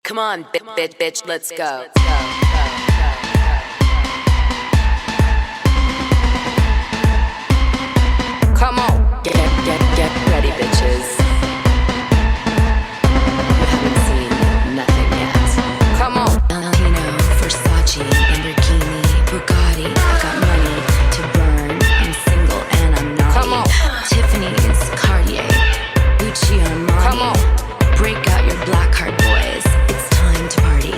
Come on, bitch, let's go. Come on, get ready, bitches. You haven't seen nothing yet. Come on. Valentino, Versace, Lamborghini, Bugatti. I got money to burn. I'm single and I'm naughty. Come on. Tiffany's, Cartier, Gucci, Armani. Come on. Break out your black card, boys. It's time to party.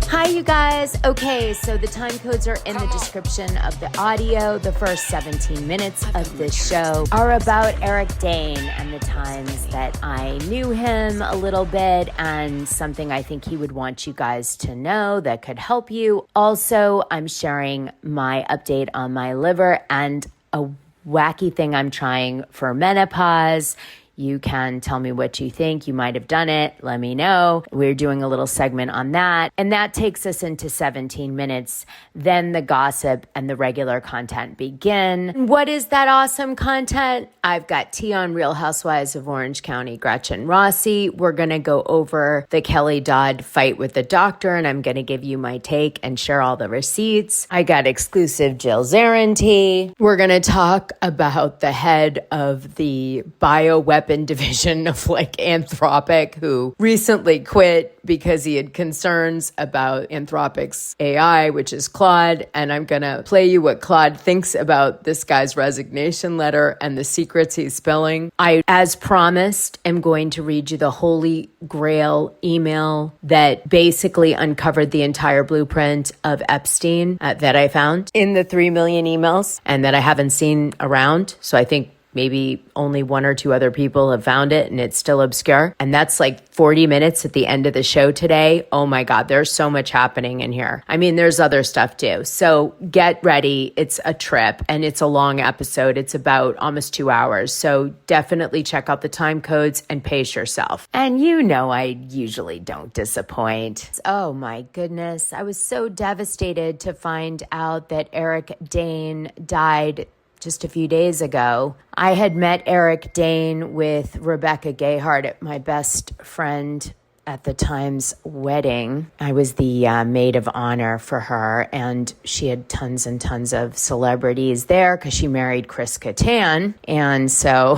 Hi, you guys. Okay, so the time codes are in the description of the audio. The first 17 minutes of this show are about Eric Dane and the times that I knew him a little bit and something I think he would want you guys to know that could help you. Also, I'm sharing my update on my liver and a wacky thing I'm trying for menopause. You can tell me what you think. You might have done it. Let me know. We're doing a little segment on that. And that takes us into 17 minutes. Then the gossip and the regular content begin. What is that awesome content? I've got tea on Real Housewives of Orange County, Gretchen Rossi. We're going to go over the Kelly Dodd fight with the doctor, and I'm going to give you my take and share all the receipts. I got exclusive Jill Zarin tea. We're going to talk about the head of the bioweapon division of Anthropic, who recently quit because he had concerns about Anthropic's AI, which is Claude. And I'm going to play you what Claude thinks about this guy's resignation letter and the secrets he's spilling. I, as promised, am going to read you the holy grail email that basically uncovered the entire blueprint of Epstein that I found in the 3 million emails and that I haven't seen around. So I think maybe only one or two other people have found it and it's still obscure. And that's 40 minutes at the end of the show today. Oh my God, there's so much happening in here. I mean, there's other stuff too. So get ready. It's a trip and it's a long episode. It's about almost 2 hours. So definitely check out the time codes and pace yourself. And you know, I usually don't disappoint. Oh my goodness. I was so devastated to find out that Eric Dane died just a few days ago. I had met Eric Dane with Rebecca Gayheart at my best friend at the time's wedding. I was the maid of honor for her, and she had tons and tons of celebrities there because she married Chris Kattan. And so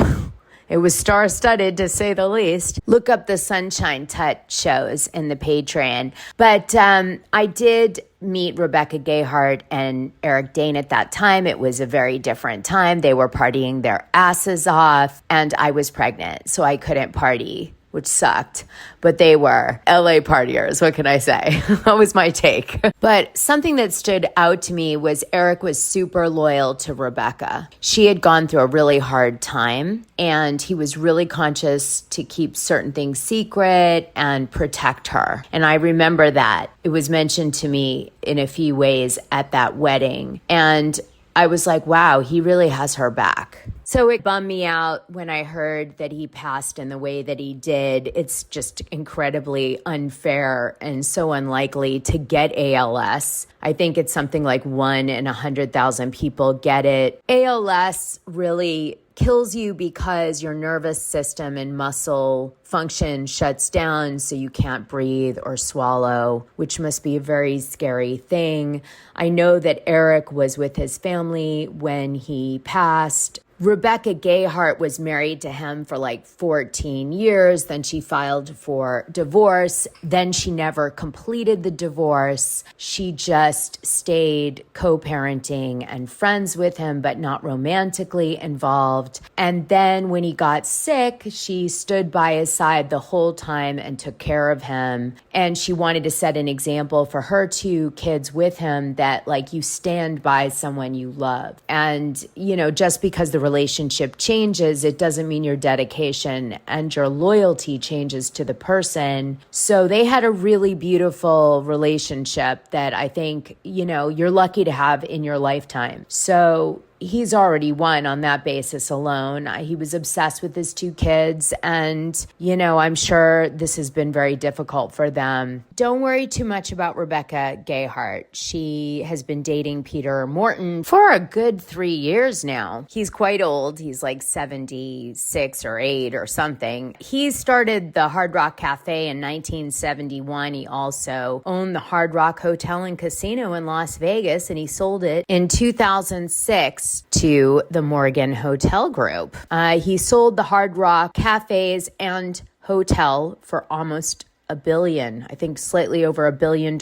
it was star-studded, to say the least. Look up the Sunshine Touch shows in the Patreon. But I did meet Rebecca Gayheart and Eric Dane at that time. It was a very different time. They were partying their asses off, and I was pregnant, so I couldn't party, which sucked. But they were LA partiers. What can I say? That was my take. But something that stood out to me was Eric was super loyal to Rebecca. She had gone through a really hard time, and he was really conscious to keep certain things secret and protect her. And I remember that. It was mentioned to me in a few ways at that wedding. And I was like, wow, he really has her back. So it bummed me out when I heard that he passed in the way that he did. It's just incredibly unfair and so unlikely to get ALS. I think it's something like 1 in 100,000 people get it. ALS really kills you because your nervous system and muscle function shuts down, so you can't breathe or swallow, which must be a very scary thing. I know that Eric was with his family when he passed. Rebecca Gayheart was married to him for 14 years. Then she filed for divorce. Then she never completed the divorce. She just stayed co-parenting and friends with him, but not romantically involved. And then when he got sick, she stood by his side the whole time and took care of him. And she wanted to set an example for her 2 kids with him that you stand by someone you love. And, just because the relationship changes, it doesn't mean your dedication and your loyalty changes to the person. So they had a really beautiful relationship that I think, you're lucky to have in your lifetime. So he's already won on that basis alone. He was obsessed with his 2 kids, and, I'm sure this has been very difficult for them. Don't worry too much about Rebecca Gayheart. She has been dating Peter Morton for a good 3 years now. He's quite old. He's like 76 or 8 or something. He started the Hard Rock Cafe in 1971. He also owned the Hard Rock Hotel and Casino in Las Vegas, and he sold it in 2006 to the Morgan Hotel Group. He sold the Hard Rock Cafes and Hotel for almost $1 billion, I think slightly over $1 billion.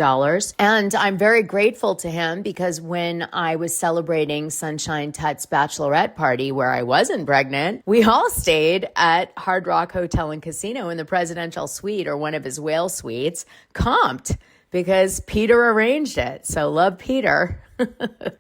And I'm very grateful to him because when I was celebrating Sunshine Tut's bachelorette party where I wasn't pregnant, we all stayed at Hard Rock Hotel and Casino in the presidential suite, or one of his whale suites, comped because Peter arranged it. So love Peter.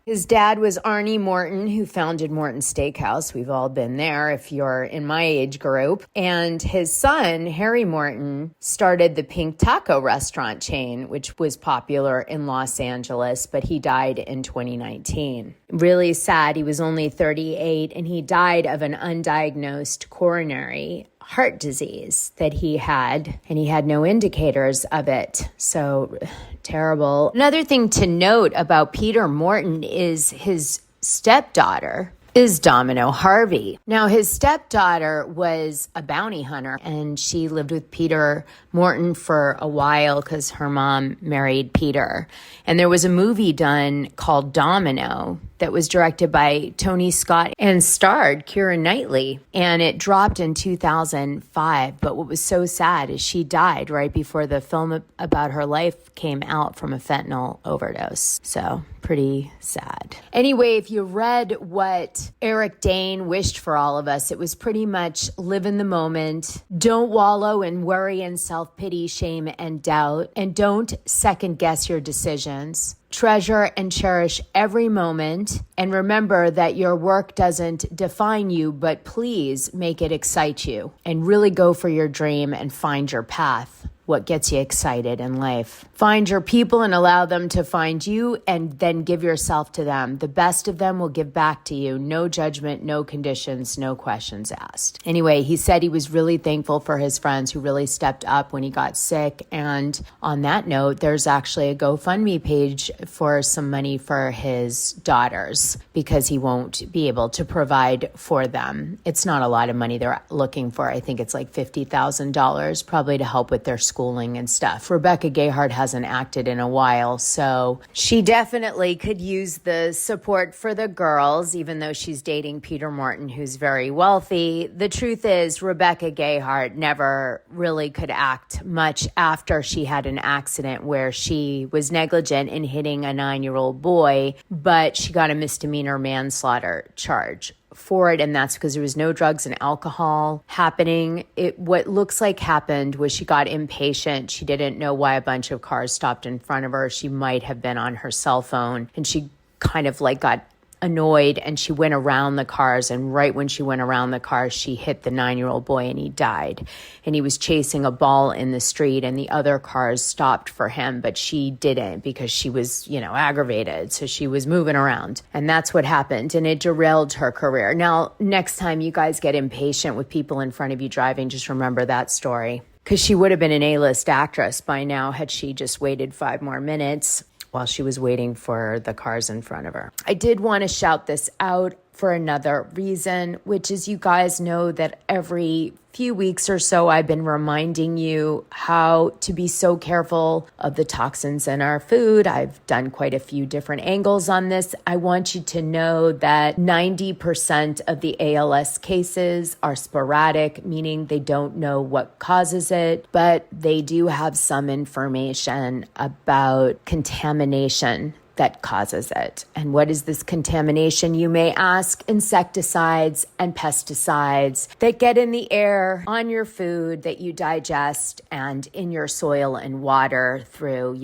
His dad was Arnie Morton, who founded Morton Steakhouse. We've all been there if you're in my age group. And his son, Harry Morton, started the Pink Taco restaurant chain, which was popular in Los Angeles, but he died in 2019. Really sad. He was only 38, and he died of an undiagnosed coronary heart disease that he had, and he had no indicators of it. So terrible. Another thing to note about Peter Morton is his stepdaughter is Domino Harvey. Now, his stepdaughter was a bounty hunter, and she lived with Peter Morton for a while because her mom married Peter. And there was a movie done called Domino that was directed by Tony Scott and starred Keira Knightley. And it dropped in 2005. But what was so sad is she died right before the film about her life came out from a fentanyl overdose. So pretty sad. Anyway, if you read what Eric Dane wished for all of us, it was pretty much live in the moment. Don't wallow in worry and self-pity, shame and doubt. And don't second guess your decisions. Treasure and cherish every moment, and remember that your work doesn't define you, but please make it excite you, and really go for your dream and find your path. What gets you excited in life. Find your people and allow them to find you, and then give yourself to them. The best of them will give back to you. No judgment, no conditions, no questions asked. Anyway, he said he was really thankful for his friends who really stepped up when he got sick. And on that note, there's actually a GoFundMe page for some money for his daughters because he won't be able to provide for them. It's not a lot of money they're looking for. I think it's like $50,000 probably to help with their schooling and stuff. Rebecca Gayheart hasn't acted in a while, so she definitely could use the support for the girls, even though she's dating Peter Morton, who's very wealthy. The truth is, Rebecca Gayheart never really could act much after she had an accident where she was negligent in hitting a 9-year-old boy, but she got a misdemeanor manslaughter charge for it, and that's because there was no drugs and alcohol happening. What looks like happened was she got impatient. She didn't know why a bunch of cars stopped in front of her. She might have been on her cell phone, and she kind of like got annoyed, and she went around the cars, and right when she went around the cars, she hit the 9-year-old boy, and he died. And he was chasing a ball in the street, and the other cars stopped for him, but she didn't because she was, aggravated. So she was moving around, and that's what happened, and it derailed her career. Now, next time you guys get impatient with people in front of you driving, just remember that story, because she would have been an A-list actress by now had she just waited 5 more minutes while she was waiting for the cars in front of her. I did want to shout this out for another reason, which is you guys know that every few weeks or so I've been reminding you how to be so careful of the toxins in our food. I've done quite a few different angles on this. I want you to know that 90% of the ALS cases are sporadic, meaning they don't know what causes it, but they do have some information about contamination that causes it. And what is this contamination, you may ask? Insecticides and pesticides that get in the air, on your food that you digest, and in your soil and water through,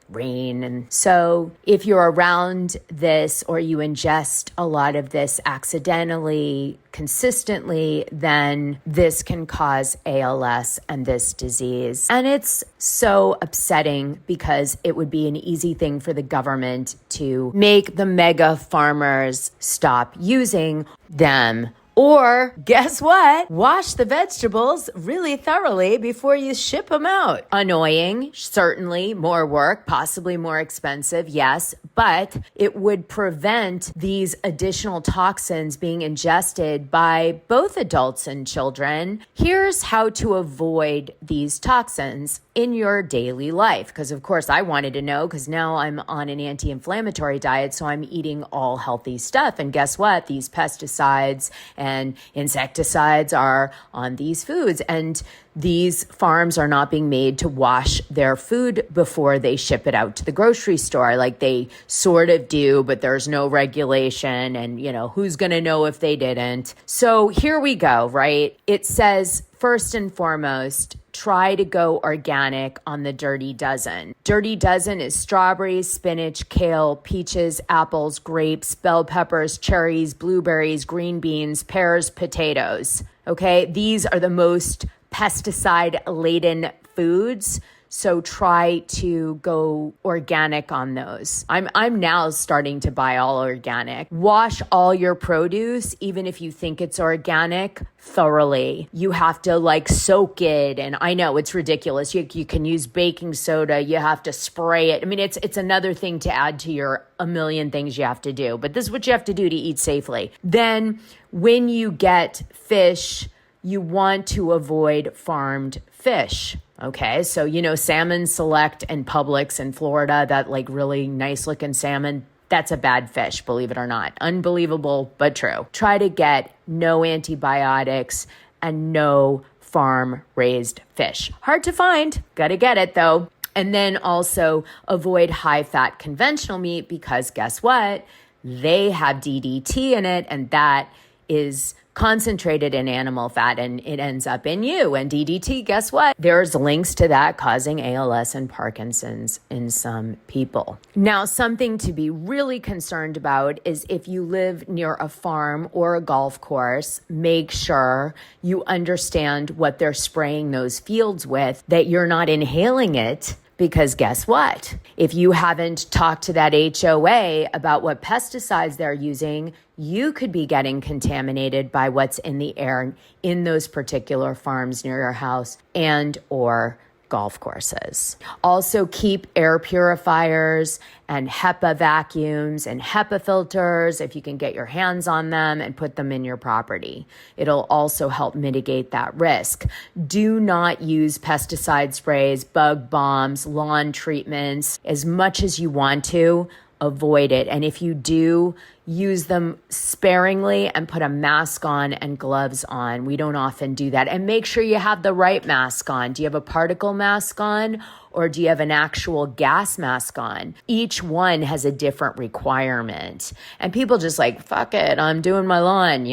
rain. And so if you're around this or you ingest a lot of this accidentally, consistently, then this can cause ALS and this disease. And it's so upsetting because it would be an easy thing for the government to make the mega farmers stop using them. Or guess what? Wash the vegetables really thoroughly before you ship them out. Annoying, certainly more work, possibly more expensive, yes, but it would prevent these additional toxins being ingested by both adults and children. Here's how to avoid these toxins in your daily life. Because of course I wanted to know, because now I'm on an anti-inflammatory diet, so I'm eating all healthy stuff. And guess what? These pesticides and insecticides are on these foods. And these farms are not being made to wash their food before they ship it out to the grocery store. Like they sort of do, but there's no regulation. And, who's going to know if they didn't? So here we go, right? It says, first and foremost, try to go organic on the Dirty Dozen. Dirty Dozen is strawberries, spinach, kale, peaches, apples, grapes, bell peppers, cherries, blueberries, green beans, pears, potatoes. Okay, these are the most pesticide-laden foods. So try to go organic on those. I'm now starting to buy all organic. Wash all your produce, even if you think it's organic, thoroughly. You have to soak it. And I know it's ridiculous. You can use baking soda. You have to spray it. I mean, it's another thing to add to your a million things you have to do. But this is what you have to do to eat safely. Then when you get fish, you want to avoid farmed fish. Okay, so Salmon Select and Publix in Florida, that really nice looking salmon, that's a bad fish, believe it or not. Unbelievable, but true. Try to get no antibiotics and no farm raised fish. Hard to find, gotta get it though. And then also avoid high fat conventional meat because guess what? They have DDT in it, and that is concentrated in animal fat, and it ends up in you. And DDT, guess what? There's links to that causing ALS and Parkinson's in some people. Now, something to be really concerned about is if you live near a farm or a golf course, make sure you understand what they're spraying those fields with, that you're not inhaling it. Because guess what? If you haven't talked to that HOA about what pesticides they're using, you could be getting contaminated by what's in the air in those particular farms near your house and or golf courses. Also, keep air purifiers and HEPA vacuums and HEPA filters if you can get your hands on them and put them in your property. It'll also help mitigate that risk. Do not use pesticide sprays, bug bombs, lawn treatments. As much as you want to, avoid it. And if you do, use them sparingly and put a mask on and gloves on. We don't often do that. And make sure you have the right mask on. Do you have a particle mask on? Or do you have an actual gas mask on? Each one has a different requirement. And people just fuck it, I'm doing my lawn,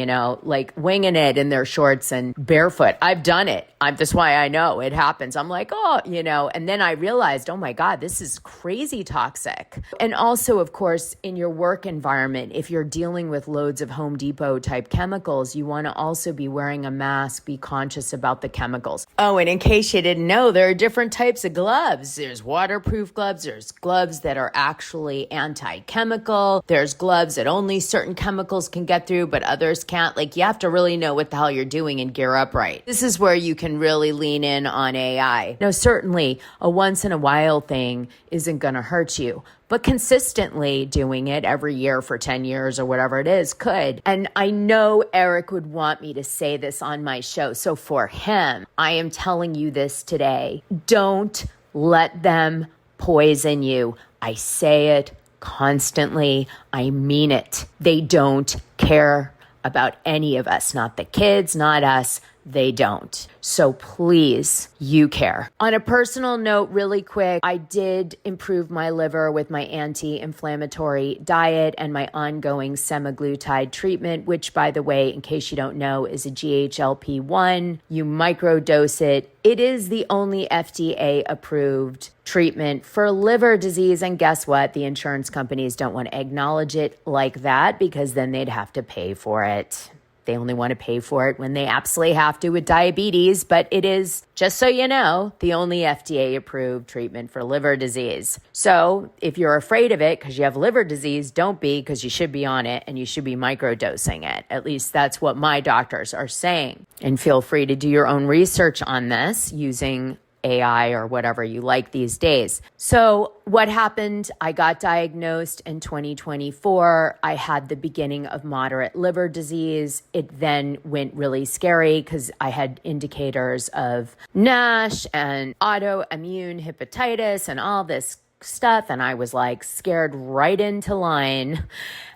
winging it in their shorts and barefoot. I've done it. That's why I know it happens. I'm and then I realized, oh my God, this is crazy toxic. And also, of course, in your work environment, if you're dealing with loads of Home Depot type chemicals, you want to also be wearing a mask, be conscious about the chemicals. Oh, and in case you didn't know, there are different types of gloves. There's waterproof gloves. There's gloves that are actually anti-chemical. There's gloves that only certain chemicals can get through, but others can't. You have to really know what the hell you're doing and gear up right. This is where you can really lean in on AI. Now, certainly a once in a while thing isn't going to hurt you, but consistently doing it every year for 10 years or whatever it is could. And I know Eric would want me to say this on my show. So for him, I am telling you this today. Don't let them poison you. I say it constantly. I mean it. They don't care about any of us, not the kids, not us, they don't. So please, you care. On a personal note, really quick, I did improve my liver with my anti-inflammatory diet and my ongoing semaglutide treatment, which, by the way, in case you don't know, is a GHLP-1. You microdose it. It is the only FDA-approved treatment for liver disease. And guess what? The insurance companies don't want to acknowledge it like that because then they'd have to pay for it. They only want to pay for it when they absolutely have to with diabetes, but it is, just so you know, the only FDA-approved treatment for liver disease. So if you're afraid of it because you have liver disease, don't be, because you should be on it and you should be microdosing it. At least that's what my doctors are saying. And feel free to do your own research on this using AI or whatever you like these days. So what happened? I got diagnosed in 2024. I had the beginning of moderate liver disease. It then went really scary because I had indicators of NASH and autoimmune hepatitis and all this stuff. And I was like scared right into line.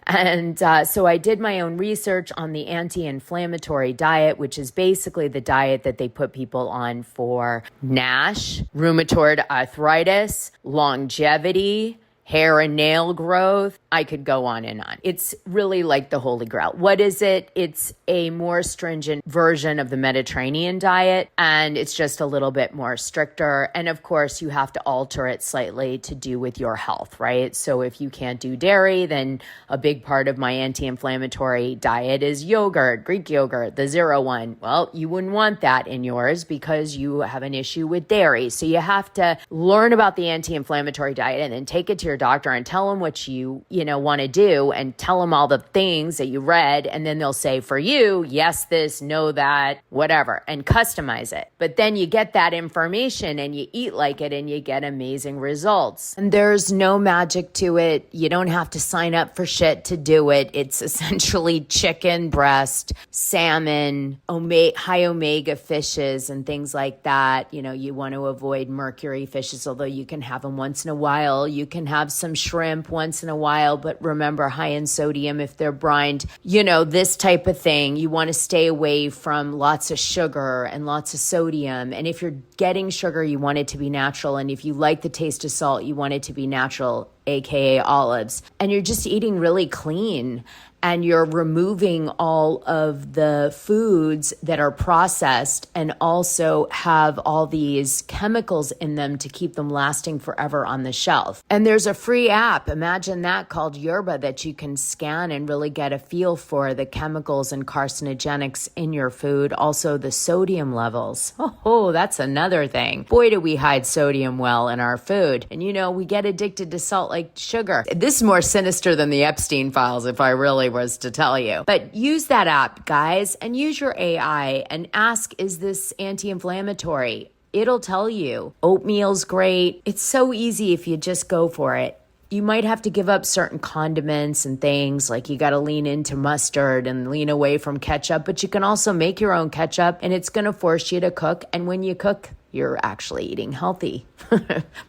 And so I did my own research on the anti-inflammatory diet, which is basically the diet that they put people on for NASH, rheumatoid arthritis, longevity, hair and nail growth. I could go on and on. It's really like the Holy Grail. What is it? It's a more stringent version of the Mediterranean diet, and it's just a little bit more stricter. And of course, you have to alter it slightly to do with your health, right? So if you can't do dairy, then a big part of my anti-inflammatory diet is yogurt, Greek yogurt, the 0 Well, you wouldn't want that in yours because you have an issue with dairy. So you have to learn about the anti-inflammatory diet and then take it to your doctor and tell them what you want to do, and tell them all the things that you read, and then they'll say for you, yes this, no that, whatever, and customize it. But then you get that information and you eat like it and you get amazing results. And there's no magic to it. You don't have to sign up for shit to do it. It's essentially chicken breast, salmon, high omega fishes and things like that. You want to avoid mercury fishes, although you can have them once in a while. You can have some shrimp once in a while, but remember, high in sodium if they're brined, this type of thing. You want to stay away from lots of sugar and lots of sodium. And if you're getting sugar, you want it to be natural. And if you like the taste of salt, you want it to be natural, aka olives. And you're just eating really clean. And you're removing all of the foods that are processed and also have all these chemicals in them to keep them lasting forever on the shelf. And there's a free app, imagine that, called Yerba, that you can scan and really get a feel for the chemicals and carcinogenics in your food. Also the sodium levels. Oh, that's another thing. Boy, do we hide sodium well in our food. And we get addicted to salt like sugar. This is more sinister than the Epstein files, if I really was to tell you. But use that app, guys, and use your AI and ask, is this anti-inflammatory? It'll tell you. Oatmeal's great. It's so easy if you just go for it. You might have to give up certain condiments and things, like you got to lean into mustard and lean away from ketchup, but you can also make your own ketchup, and it's going to force you to cook. And when you cook, you're actually eating healthy.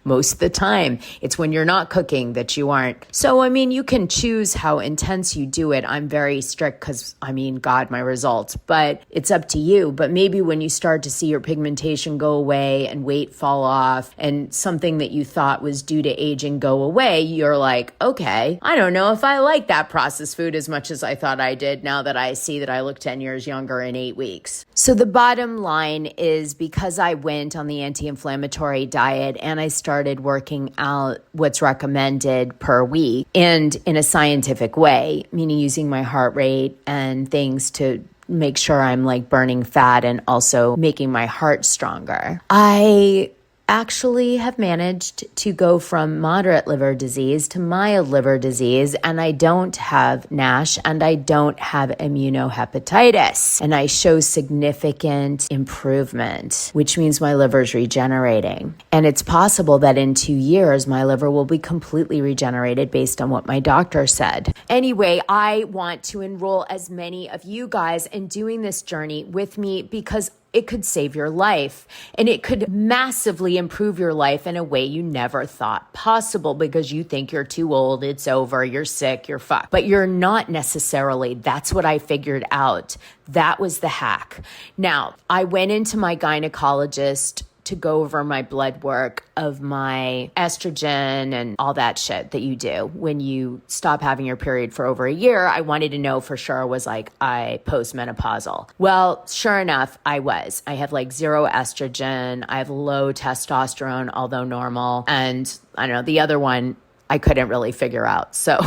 Most of the time. It's when you're not cooking that you aren't. So, you can choose how intense you do it. I'm very strict because, God, my results. But it's up to you. But maybe when you start to see your pigmentation go away and weight fall off and something that you thought was due to aging go away, you're like, okay, I don't know if I like that processed food as much as I thought I did now that I see that I look 10 years younger in 8 weeks. So the bottom line is, because I went on the anti-inflammatory diet and I started working out what's recommended per week and in a scientific way, meaning using my heart rate and things to make sure I'm like burning fat and also making my heart stronger, I actually have managed to go from moderate liver disease to mild liver disease, and I don't have NASH and I don't have immunohepatitis, and I show significant improvement, which means my liver is regenerating. And it's possible that in 2 years my liver will be completely regenerated based on what my doctor said. Anyway, I want to enroll as many of you guys in doing this journey with me because it could save your life, and it could massively improve your life in a way you never thought possible because you think you're too old, it's over, you're sick, you're fucked. But you're not necessarily. That's what I figured out. That was the hack. Now, I went into my gynecologist to go over my blood work of my estrogen and all that shit that you do when you stop having your period for over a year. I wanted to know for sure, was like I postmenopausal. Well, sure enough, I was. I have like zero estrogen. I have low testosterone, although normal. And I don't know, the other one I couldn't really figure out. So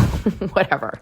whatever.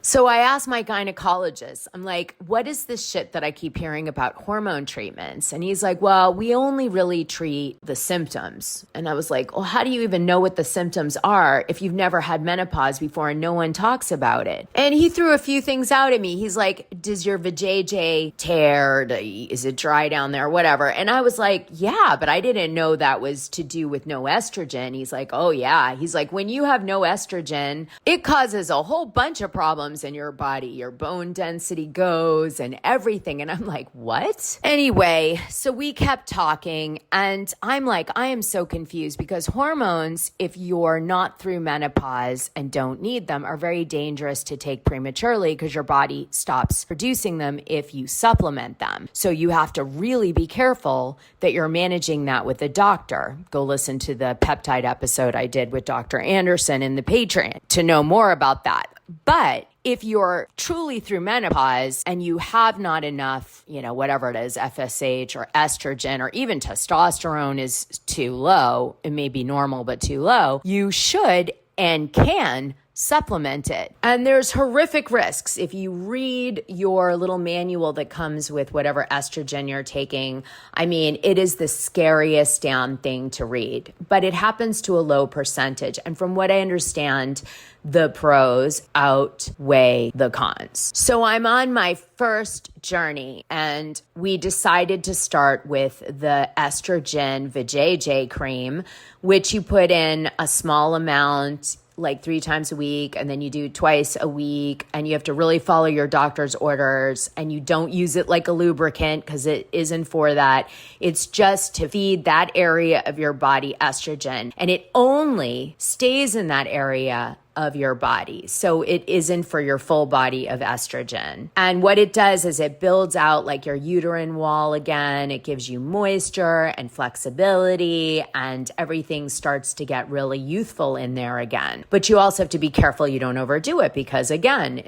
So I asked my gynecologist, I'm like, what is this shit that I keep hearing about hormone treatments? And he's like, well, we only really treat the symptoms. And I was like, well, how do you even know what the symptoms are if you've never had menopause before and no one talks about it? And he threw a few things out at me. He's like, does your vajayjay tear? Is it dry down there? Whatever. And I was like, yeah, but I didn't know that was to do with no estrogen. He's like, oh yeah. He's like, when you have no estrogen, it causes a whole bunch of problems in your body. Your bone density goes and everything. And I'm like, what? Anyway, so we kept talking and I'm like, I am so confused because hormones, if you're not through menopause and don't need them, are very dangerous to take prematurely because your body stops producing them if you supplement them. So you have to really be careful that you're managing that with a doctor. Go listen to the peptide episode I did with Dr. Anderson in the Patreon to know more about that. But if you're truly through menopause and you have not enough, whatever it is, FSH or estrogen or even testosterone is too low, it may be normal, but too low, you should and can supplement it. And there's horrific risks. If you read your little manual that comes with whatever estrogen you're taking, I mean, it is the scariest damn thing to read, but it happens to a low percentage. And from what I understand, the pros outweigh the cons. So I'm on my first journey and we decided to start with the estrogen vajayjay cream, which you put in a small amount like 3 times a week, and then you do twice a week, and you have to really follow your doctor's orders, and you don't use it like a lubricant because it isn't for that. It's just to feed that area of your body estrogen, and it only stays in that area of your body. So it isn't for your full body of estrogen. And what it does is it builds out like your uterine wall again. It gives you moisture and flexibility, and everything starts to get really youthful in there again. But you also have to be careful you don't overdo it because again,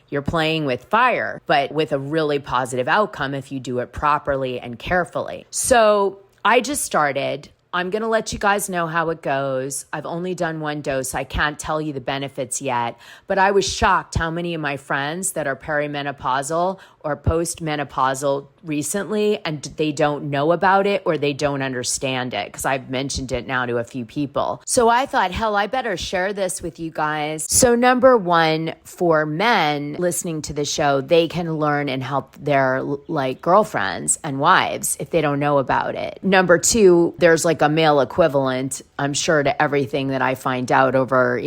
you're playing with fire, but with a really positive outcome if you do it properly and carefully. So I just started. I'm going to let you guys know how it goes. I've only done 1 dose. I can't tell you the benefits yet, but I was shocked how many of my friends that are perimenopausal or postmenopausal recently and they don't know about it or they don't understand it because I've mentioned it now to a few people. So I thought, hell, I better share this with you guys. So number 1, for men listening to the show, they can learn and help their like girlfriends and wives if they don't know about it. Number 2, there's like a male equivalent, I'm sure, to everything that I find out over,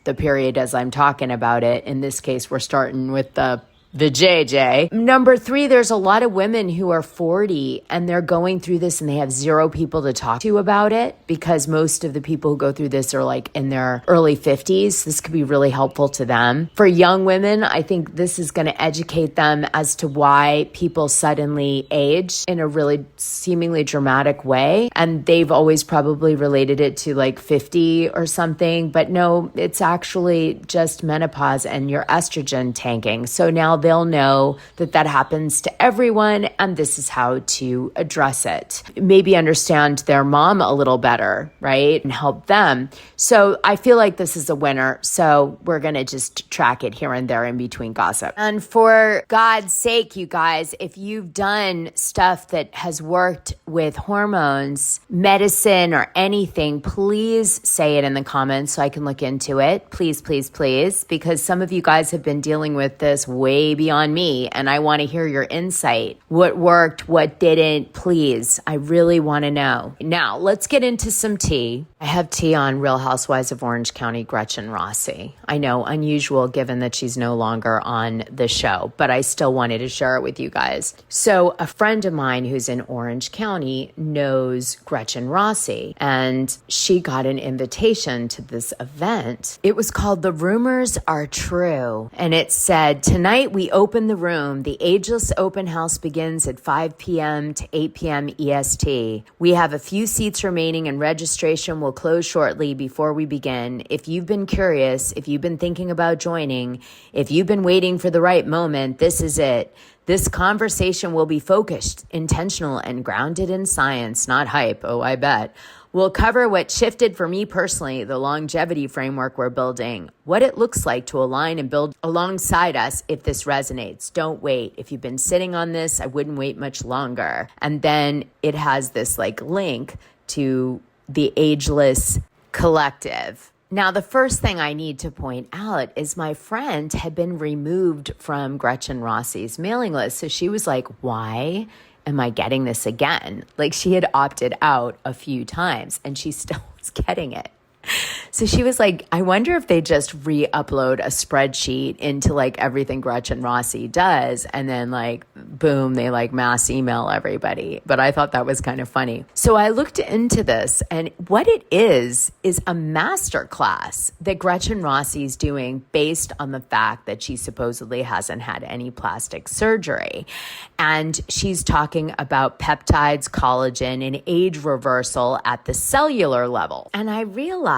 the period as I'm talking about it. In this case, we're starting with the vajayjay. Number 3, there's a lot of women who are 40 and they're going through this and they have 0 people to talk to about it because most of the people who go through this are like in their early 50s. This could be really helpful to them. For young women, I think this is going to educate them as to why people suddenly age in a really seemingly dramatic way. And they've always probably related it to like 50 or something, but no, it's actually just menopause and your estrogen tanking. So now they'll know that that happens to everyone and this is how to address it. Maybe understand their mom a little better, right? And help them. So I feel like this is a winner. So we're going to just track it here and there in between gossip. And for God's sake, you guys, if you've done stuff that has worked with hormones, medicine, or anything, please say it in the comments so I can look into it. Please, please, please, because some of you guys have been dealing with this way beyond me, and I want to hear your insight. What worked, what didn't, please. I really want to know. Now, let's get into some tea. I I have tea on Real Housewives of Orange County, Gretchen Rossi. I know, unusual given that she's no longer on the show, but I still wanted to share it with you guys. So a friend of mine who's in Orange County knows Gretchen Rossi, and she got an invitation to this event. It was called The Rumors Are True, and it said, tonight we open the room. The Ageless Open House begins at 5 p.m. to 8 p.m. EST. We have a few seats remaining and registration will close shortly before we begin. If you've been curious, if you've been thinking about joining, if you've been waiting for the right moment, this is it. This conversation will be focused, intentional, and grounded in science, not hype. Oh, I bet. We'll cover what shifted for me personally, the longevity framework we're building, what it looks like to align and build alongside us if this resonates. Don't wait. If you've been sitting on this, I wouldn't wait much longer. And then it has this link to the Ageless Collective. Now, the first thing I need to point out is my friend had been removed from Gretchen Rossi's mailing list. So she was like, why am I getting this again? She had opted out a few times and she still was getting it. So she was like, I wonder if they just re-upload a spreadsheet into everything Gretchen Rossi does. And then boom, they mass email everybody. But I thought that was kind of funny. So I looked into this, and what it is a master class that Gretchen Rossi's doing based on the fact that she supposedly hasn't had any plastic surgery. And she's talking about peptides, collagen, and age reversal at the cellular level. And I realized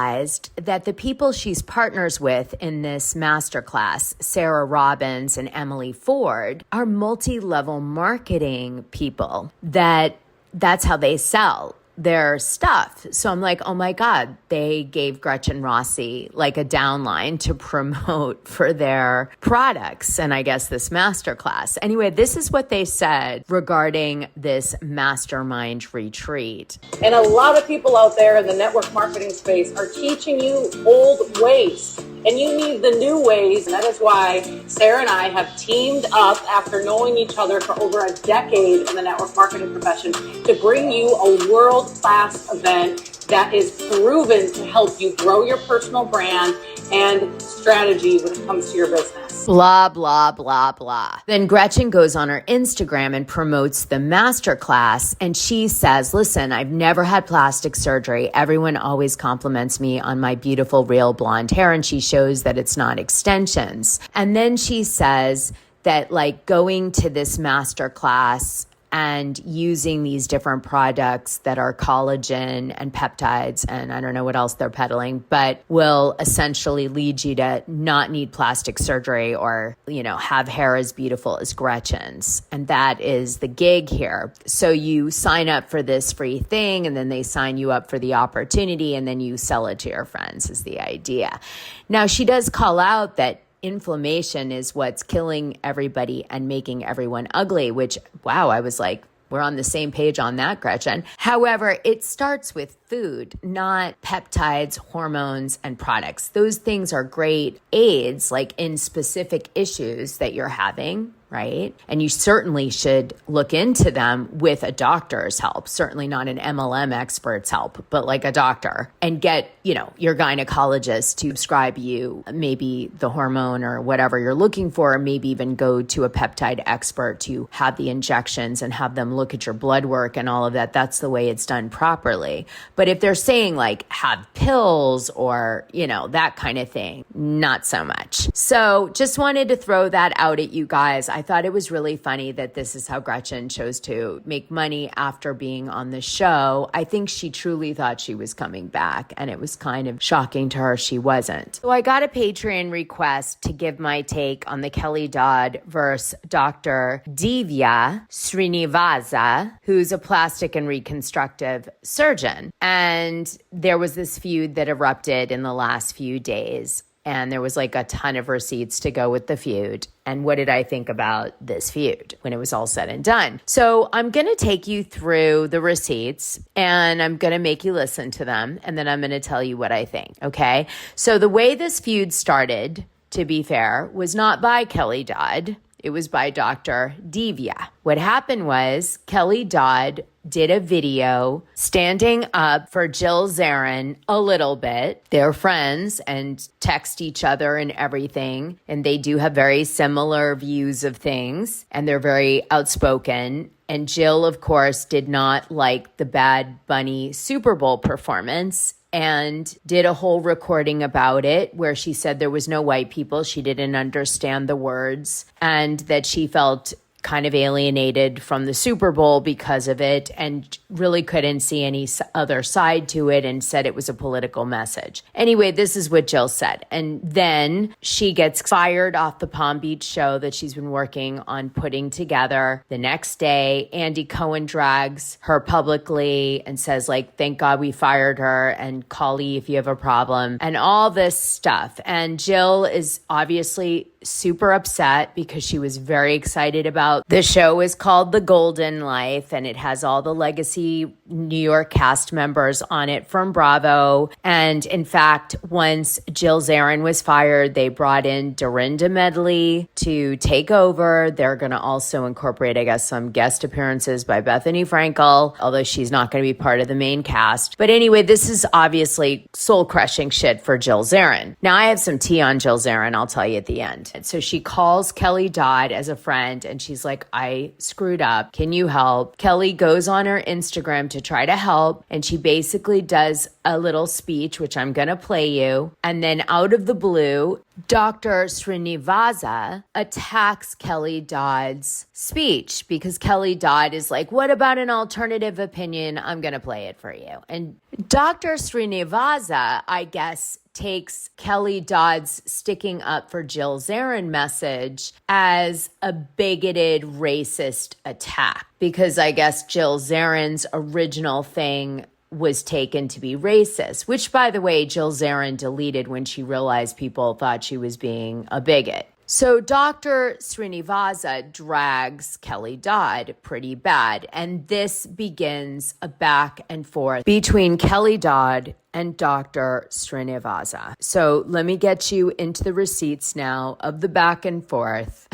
that the people she's partners with in this masterclass, Sarah Robbins and Emily Ford, are multi-level marketing people that's how they sell their stuff. So I'm like, oh my God, they gave Gretchen Rossi a downline to promote for their products. And I guess this masterclass. Anyway, this is what they said regarding this mastermind retreat. And a lot of people out there in the network marketing space are teaching you old ways. And you need the new ways. And that is why Sarah and I have teamed up after knowing each other for over a decade in the network marketing profession to bring you a world-class event that is proven to help you grow your personal brand and strategy when it comes to your business. Blah, blah, blah, blah. Then Gretchen goes on her Instagram and promotes the masterclass. And she says, listen, I've never had plastic surgery. Everyone always compliments me on my beautiful real blonde hair. And she shows that it's not extensions. And then she says that going to this masterclass and using these different products that are collagen and peptides, and I don't know what else they're peddling, but will essentially lead you to not need plastic surgery or, have hair as beautiful as Gretchen's. And that is the gig here. So you sign up for this free thing, and then they sign you up for the opportunity, and then you sell it to your friends is the idea. Now, she does call out that inflammation is what's killing everybody and making everyone ugly, which, wow, I was like, we're on the same page on that, Gretchen. However, it starts with food, not peptides, hormones, and products. Those things are great aids, in specific issues that you're having, right? And you certainly should look into them with a doctor's help, certainly not an MLM expert's help, but a doctor, and get, your gynecologist to prescribe you maybe the hormone or whatever you're looking for, or maybe even go to a peptide expert to have the injections and have them look at your blood work and all of that. That's the way it's done properly. But if they're saying have pills or, that kind of thing, not so much. So just wanted to throw that out at you guys. I thought it was really funny that this is how Gretchen chose to make money after being on the show. I think she truly thought she was coming back, and it was kind of shocking to her she wasn't. So I got a Patreon request to give my take on the Kelly Dodd versus Dr. Divya Srinivasan, who's a plastic and reconstructive surgeon. And there was this feud that erupted in the last few days. And there was a ton of receipts to go with the feud. And what did I think about this feud when it was all said and done? So I'm going to take you through the receipts, and I'm going to make you listen to them. And then I'm going to tell you what I think. Okay. So the way this feud started, to be fair, was not by Kelly Dodd. It was by Dr. Divya. What happened was Kelly Dodd did a video standing up for Jill Zarin a little bit. They're friends and text each other and everything. And they do have very similar views of things. And they're very outspoken. And Jill, of course, did not like the Bad Bunny Super Bowl performance and did a whole recording about it where she said there was no white people. She didn't understand the words and that she felt kind of alienated from the Super Bowl because of it and really couldn't see any other side to it and said it was a political message. Anyway, this is what Jill said. And then she gets fired off the Palm Beach show that she's been working on putting together. The next day, Andy Cohen drags her publicly and says, like, thank God we fired her and call Lee if you have a problem and all this stuff. And Jill is obviously super upset because she was very excited about the show is called The Golden Life and it has all the legacy New York cast members on it from Bravo. And in fact, once Jill Zarin was fired, they brought in Dorinda Medley to take over. They're going to also incorporate, I guess, some guest appearances by Bethany Frankel, although she's not going to be part of the main cast. But anyway, this is obviously soul-crushing shit for Jill Zarin. Now, I have some tea on Jill Zarin, I'll tell you at the end. So she calls Kelly Dodd as a friend and she's like, I screwed up. Can you help? Kelly goes on her Instagram to try to help. And she basically does a little speech, which I'm going to play you. And then out of the blue, Dr. Srinivasan attacks Kelly Dodd's speech because Kelly Dodd is like, what about an alternative opinion? I'm going to play it for you. And Dr. Srinivasan, I guess, takes Kelly Dodd's sticking up for Jill Zarin message as a bigoted, racist attack because I guess Jill Zarin's original thing was taken to be racist, which, by the way, Jill Zarin deleted when she realized people thought she was being a bigot. So Dr. Srinivasan drags Kelly Dodd pretty bad, and this begins a back and forth between Kelly Dodd and Dr. Srinivasan. So let me get you into the receipts now of the back and forth.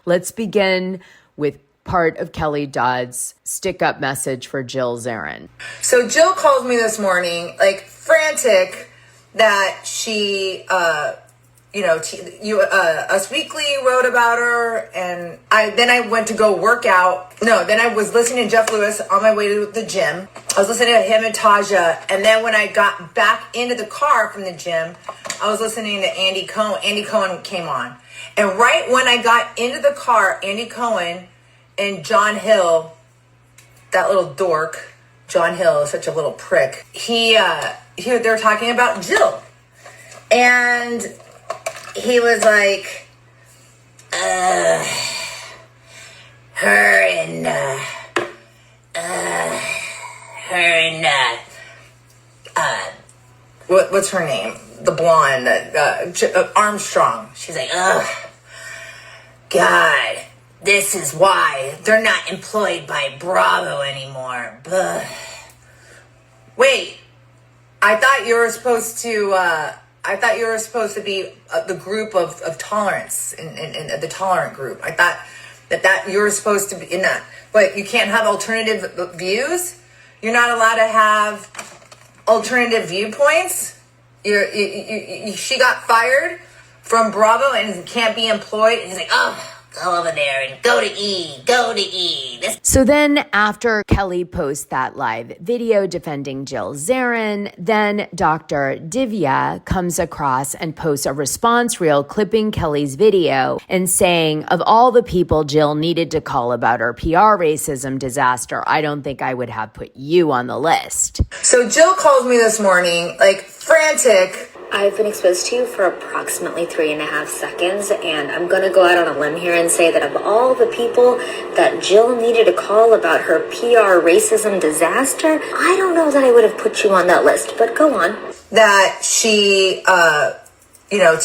Let's begin with part of Kelly Dodd's stick-up message for Jill Zarin. So Jill called me this morning, like frantic, that she, Us Weekly wrote about her, and then I went to go work out. No, then I was listening to Jeff Lewis on my way to the gym. I was listening to him and Taja, and then when I got back into the car from the gym, I was listening to Andy Cohen. Andy Cohen came on. And right when I got into the car, Andy Cohen and John Hill, that little dork, John Hill is such a little prick. They were talking about Jill. And he was like, what's her name? The blonde, Armstrong. She's like, God, this is why they're not employed by Bravo anymore. Wait, I thought you were supposed to be the group of tolerance in the tolerant group. I thought that you were supposed to be in that. But you can't have alternative views. You're not allowed to have alternative viewpoints. She got fired from Bravo and can't be employed. And he's like, go over there and go to E. So then after Kelly posts that live video defending Jill Zarin, then Dr. Divya comes across and posts a response reel clipping Kelly's video and saying, of all the people Jill needed to call about her PR racism disaster, I don't think I would have put you on the list. So Jill calls me this morning, like frantic. I've been exposed to you for approximately 3.5 seconds, and I'm going to go out on a limb here and say that of all the people that Jill needed to call about her PR racism disaster, I don't know that I would have put you on that list, but go on. That she, I know,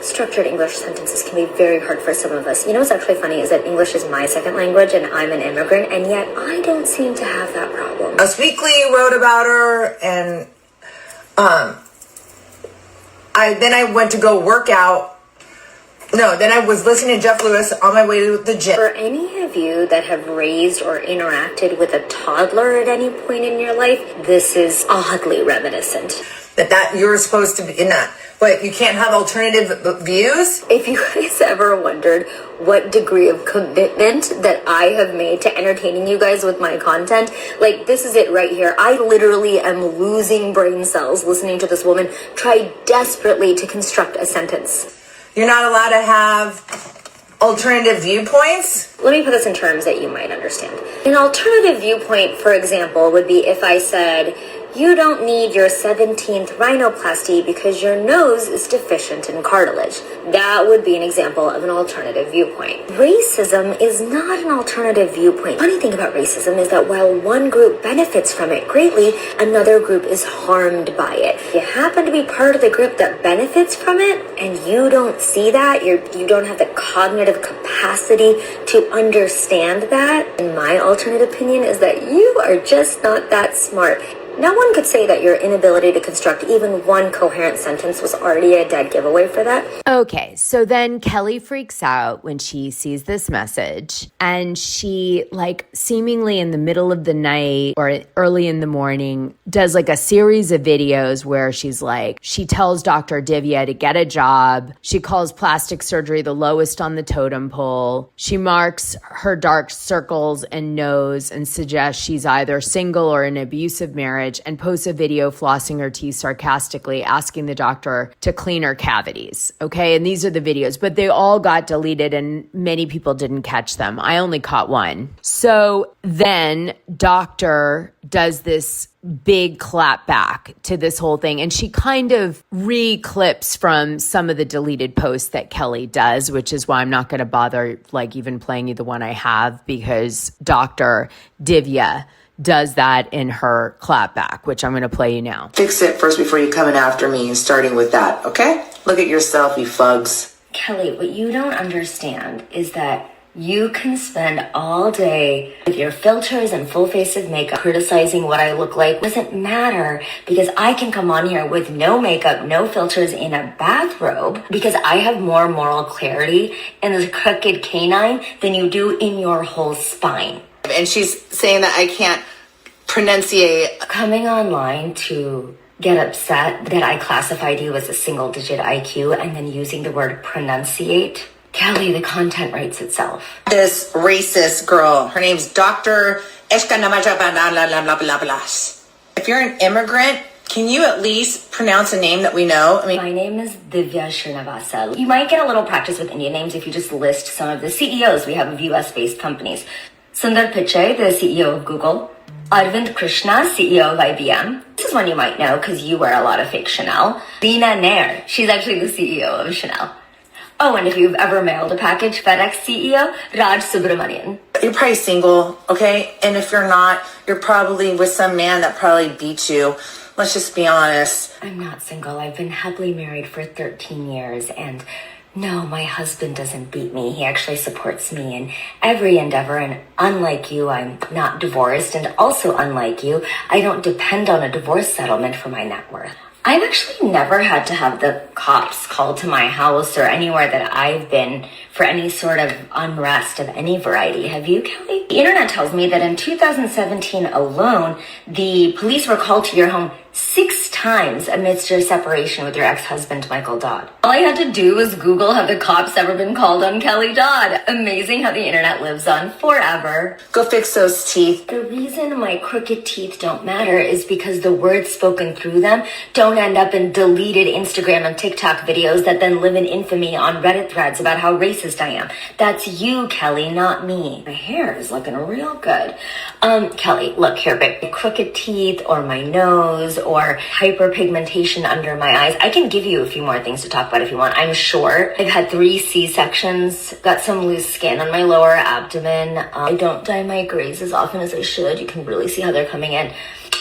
structured English sentences can be very hard for some of us. You know what's actually funny is that English is my second language, and I'm an immigrant, and yet I don't seem to have that problem. Us Weekly wrote about her, and then I went to go work out No, then I was listening to Jeff Lewis on my way to the gym. For any of you that have raised or interacted with a toddler at any point in your life, this is oddly reminiscent. That you're supposed to be in that. What, you can't have alternative views? If you guys ever wondered what degree of commitment that I have made to entertaining you guys with my content, like, this is it right here. I literally am losing brain cells listening to this woman try desperately to construct a sentence. You're not allowed to have alternative viewpoints? Let me put this in terms that you might understand. An alternative viewpoint, for example, would be if I said, you don't need your 17th rhinoplasty because your nose is deficient in cartilage. That would be an example of an alternative viewpoint. Racism is not an alternative viewpoint. Funny thing about racism is that while one group benefits from it greatly, another group is harmed by it. If you happen to be part of the group that benefits from it and you don't see that, you don't have the cognitive capacity to understand that, and my alternate opinion is that you are just not that smart. No one could say that your inability to construct even one coherent sentence was already a dead giveaway for that. Okay, so then Kelly freaks out when she sees this message, and she, like, seemingly in the middle of the night or early in the morning, does like a series of videos where she's like, she tells Dr. Divya to get a job. She calls plastic surgery the lowest on the totem pole. She marks her dark circles and nose and suggests she's either single or in an abusive marriage, and posts a video flossing her teeth sarcastically, asking the doctor to clean her cavities. Okay, and these are the videos, but they all got deleted and many people didn't catch them. I only caught one. So then doctor does this big clap back to this whole thing, and she kind of re-clips from some of the deleted posts that Kelly does, which is why I'm not going to bother like even playing you the one I have, because Dr. Divya does that in her clapback, which I'm going to play you now. Fix it first before you coming after me, and starting with that, okay? Look at yourself, you fugs. Kelly, what you don't understand is that you can spend all day with your filters and full face of makeup criticizing what I look like. It doesn't matter, because I can come on here with no makeup, no filters, in a bathrobe, because I have more moral clarity in the crooked canine than you do in your whole spine. And she's saying that I can't pronunciate. Coming online to get upset that I classified you as a single-digit IQ and then using the word pronunciate. Kelly, the content writes itself. This racist girl, her name's Dr. If you're an immigrant, can you at least pronounce a name that we know? I mean, my name is Divya Srinivasan. You might get a little practice with Indian names if you just list some of the CEOs we have of US-based companies. Sundar Pichai, the CEO of Google. Arvind Krishna, CEO of IBM. This is one you might know because you wear a lot of fake Chanel. Dina Nair, she's actually the CEO of Chanel. Oh, and if you've ever mailed a package, FedEx CEO, Raj Subramanian. You're probably single, okay? And if you're not, you're probably with some man that probably beat you. Let's just be honest. I'm not single. I've been happily married for 13 years, and no, my husband doesn't beat me. He actually supports me in every endeavor, and unlike you, I'm not divorced, and also unlike you, I don't depend on a divorce settlement for my net worth. I've actually never had to have the cops called to my house or anywhere that I've been for any sort of unrest of any variety. Have you, Kelly? The internet tells me that in 2017 alone, the police were called to your home 6 times amidst your separation with your ex-husband, Michael Dodd. All I had to do was Google, have the cops ever been called on Kelly Dodd? Amazing how the internet lives on forever. Go fix those teeth. The reason my crooked teeth don't matter is because the words spoken through them don't end up in deleted Instagram and TikTok videos that then live in infamy on Reddit threads about how racist I am. That's you, Kelly, not me. My hair is looking real good. Kelly, look here, babe. Crooked teeth or my nose or hyperpigmentation under my eyes. I can give you a few more things to talk about if you want. I'm short. I've had 3 C-sections, got some loose skin on my lower abdomen. I don't dye my grays as often as I should. You can really see how they're coming in.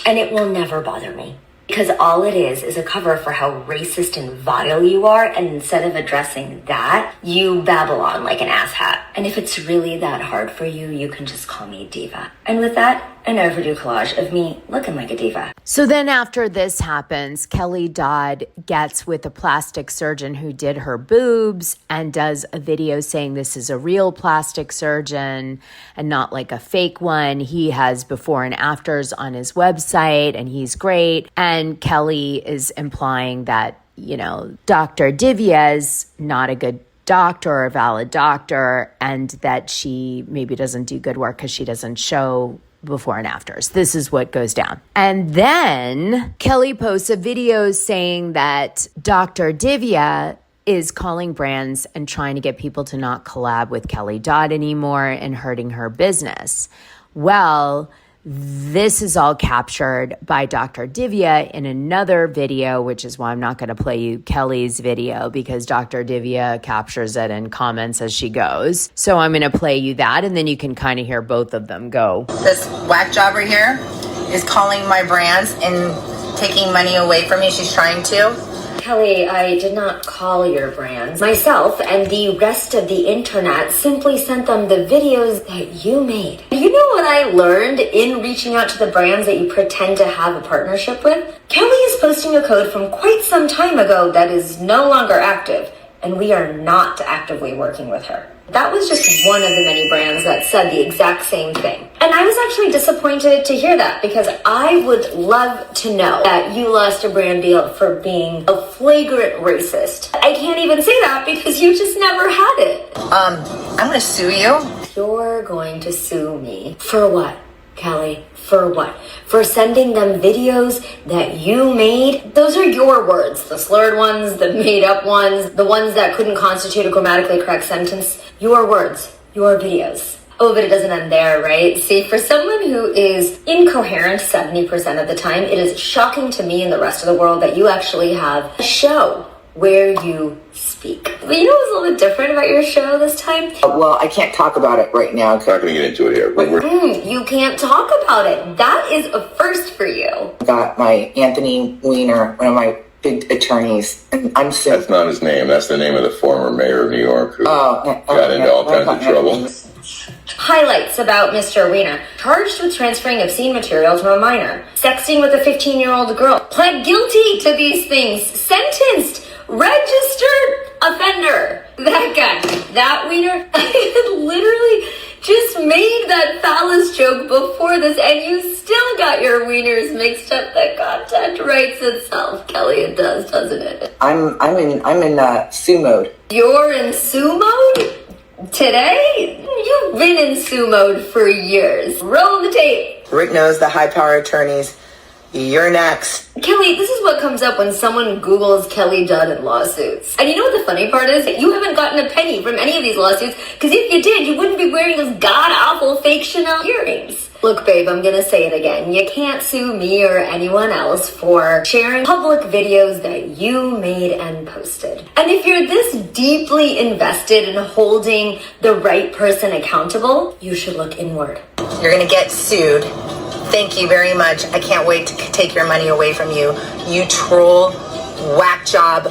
And it will never bother me. Because all it is a cover for how racist and vile you are, and instead of addressing that, you babble on like an asshat. And if it's really that hard for you, you can just call me Diva. And with that, an overdue collage of me looking like a diva. So then after this happens, Kelly Dodd gets with a plastic surgeon who did her boobs and does a video saying this is a real plastic surgeon and not like a fake one. He has before and afters on his website and he's great. And Kelly is implying that, you know, Dr. Divya is not a good doctor or a valid doctor and that she maybe doesn't do good work because she doesn't show before and afters. This is what goes down. And then Kelly posts a video saying that Dr. Divya is calling brands and trying to get people to not collab with Kelly Dodd anymore and hurting her business. Well, this is all captured by Dr. Divya in another video, which is why I'm not going to play you Kelly's video because Dr. Divya captures it and comments as she goes. So I'm going to play you that and then you can kind of hear both of them go. This whack job right here is calling my brands and taking money away from me. She's trying to. Kelly, I did not call your brands. Myself and the rest of the internet simply sent them the videos that you made. You know what I learned in reaching out to the brands that you pretend to have a partnership with? Kelly is posting a code from quite some time ago that is no longer active, and we are not actively working with her. That was just one of the many brands that said the exact same thing. And I was actually disappointed to hear that because I would love to know that you lost a brand deal for being a flagrant racist. I can't even say that because you just never had it. I'm gonna sue you. You're going to sue me. For what, Kelly? For what? For sending them videos that you made? Those are your words. The slurred ones, the made up ones, the ones that couldn't constitute a grammatically correct sentence. Your words, your videos. Oh, but it doesn't end there, right? See, for someone who is incoherent 70% of the time, it is shocking to me and the rest of the world that you actually have a show where you speak. But you know what's a little bit different about your show this time? Well, I can't talk about it right now. I'm not going to get into it here. You can't talk about it. That is a first for you. I got my Anthony Weiner, one of my big attorneys, and I'm suing. That's not his name. That's the name of the former mayor of New York who got into all kinds of trouble. Highlights about Mr. Weiner. Charged with transferring obscene material to a minor. Sexting with a 15-year-old girl. Pled guilty to these things. Sentenced. Registered offender. That guy. That Weiner. I had literally just made that phallus joke before this and you still got your wieners mixed up. The content writes itself. Kelly, it does, doesn't it? I'm in sue mode. You're in sue mode? Today? You've been in sue mode for years. Roll the tape. Rick knows the high power attorneys. You're next. Kelly, this is what comes up when someone Googles Kelly Dodd and lawsuits. And you know what the funny part is? You haven't gotten a penny from any of these lawsuits, because if you did, you wouldn't be wearing those god-awful fake Chanel earrings. Look, babe, I'm gonna say it again. You can't sue me or anyone else for sharing public videos that you made and posted. And if you're this deeply invested in holding the right person accountable, you should look inward. You're gonna get sued. Thank you very much. I can't wait to take your money away from you. You troll, whack job,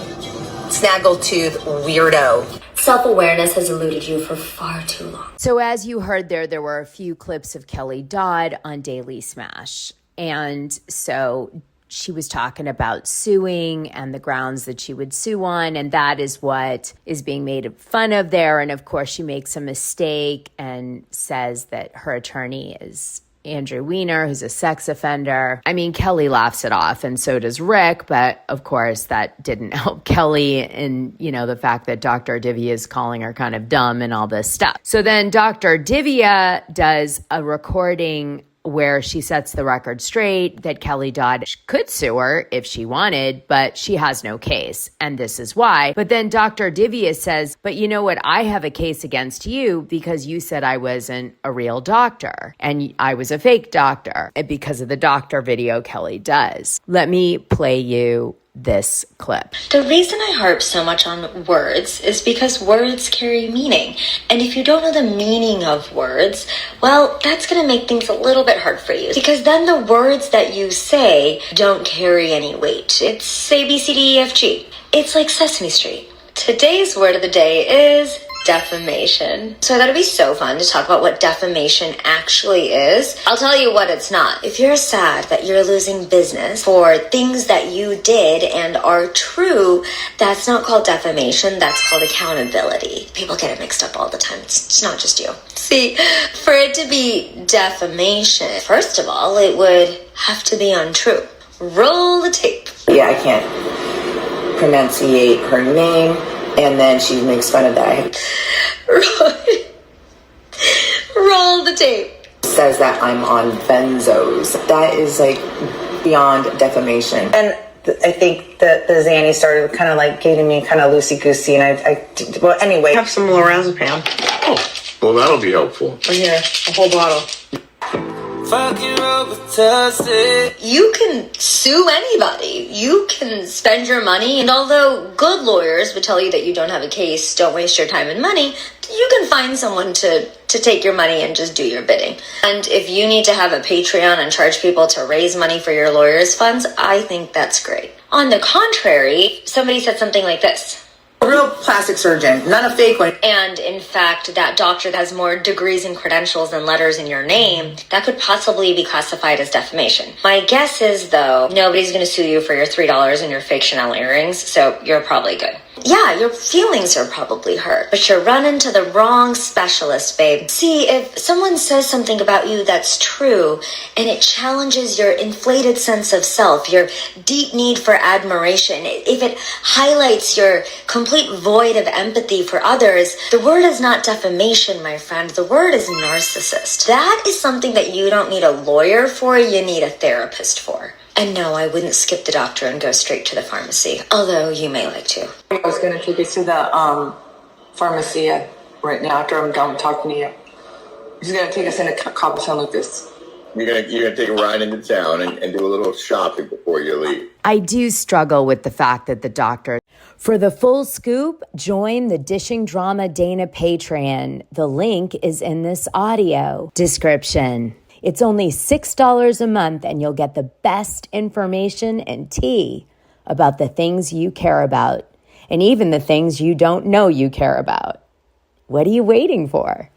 snaggletooth weirdo. Self-awareness has eluded you for far too long. So as you heard there were a few clips of Kelly Dodd on Daily Smash. And so she was talking about suing and the grounds that she would sue on. And that is what is being made fun of there. And of course, she makes a mistake and says that her attorney is Andrew Weiner, who's a sex offender. I mean, Kelly laughs it off and so does Rick, but of course that didn't help Kelly in, you know, the fact that Dr. Divya is calling her kind of dumb and all this stuff. So then Dr. Divya does a recording where she sets the record straight that Kelly Dodd could sue her if she wanted, but she has no case. And this is why. But then Dr. Divya says, but you know what? I have a case against you because you said I wasn't a real doctor and I was a fake doctor because of the doctor video Kelly does. Let me play you this clip. The reason I harp so much on words is because words carry meaning. And if you don't know the meaning of words, well, that's going to make things a little bit hard for you. Because then the words that you say don't carry any weight. It's A, B, C, D, E, F, G. It's like Sesame Street. Today's word of the day is defamation. So I thought it'd be so fun to talk about what defamation actually is. I'll tell you what it's not. If you're sad that you're losing business for things that you did and are true, that's not called defamation, that's called accountability. People get it mixed up all the time. It's not just you. See, for it to be defamation, first of all, it would have to be untrue. Roll the tape. Yeah, I can't pronunciate her name, and then she makes fun of that. Roll the tape. Says that I'm on benzos. That is like beyond defamation. And I think that the Zanny started kind of like getting me kind of loosey-goosey, and well, anyway. Have some lorazepam. Oh, well, that'll be helpful. Oh, yeah, a whole bottle. You can sue anybody. You can spend your money. And although good lawyers would tell you that you don't have a case, don't waste your time and money, you can find someone to take your money and just do your bidding. And if you need to have a Patreon and charge people to raise money for your lawyer's funds, I think that's great. On the contrary, somebody said something like this. A real plastic surgeon, not a fake one. And in fact, that doctor that has more degrees and credentials and letters in your name, that could possibly be classified as defamation. My guess is, though, nobody's going to sue you for your $3 and your fake Chanel earrings, so you're probably good. Yeah, your feelings are probably hurt, but you're running to the wrong specialist, babe. See, if someone says something about you that's true, and it challenges your inflated sense of self, your deep need for admiration, if it highlights your complete void of empathy for others, the word is not defamation, my friend. The word is narcissist. That is something that you don't need a lawyer for, you need a therapist for. And no, I wouldn't skip the doctor and go straight to the pharmacy, although you may like to. I was going to take us to the pharmacy right now after I'm done talking to you. He's going to take us into Cabo San Lucas. You're gonna take a ride into town and do a little shopping before you leave. I do struggle with the fact that the doctor... For the full scoop, join the Dishing Drama Dana Patreon. The link is in this audio description. It's only $6 a month, and you'll get the best information and tea about the things you care about, and even the things you don't know you care about. What are you waiting for?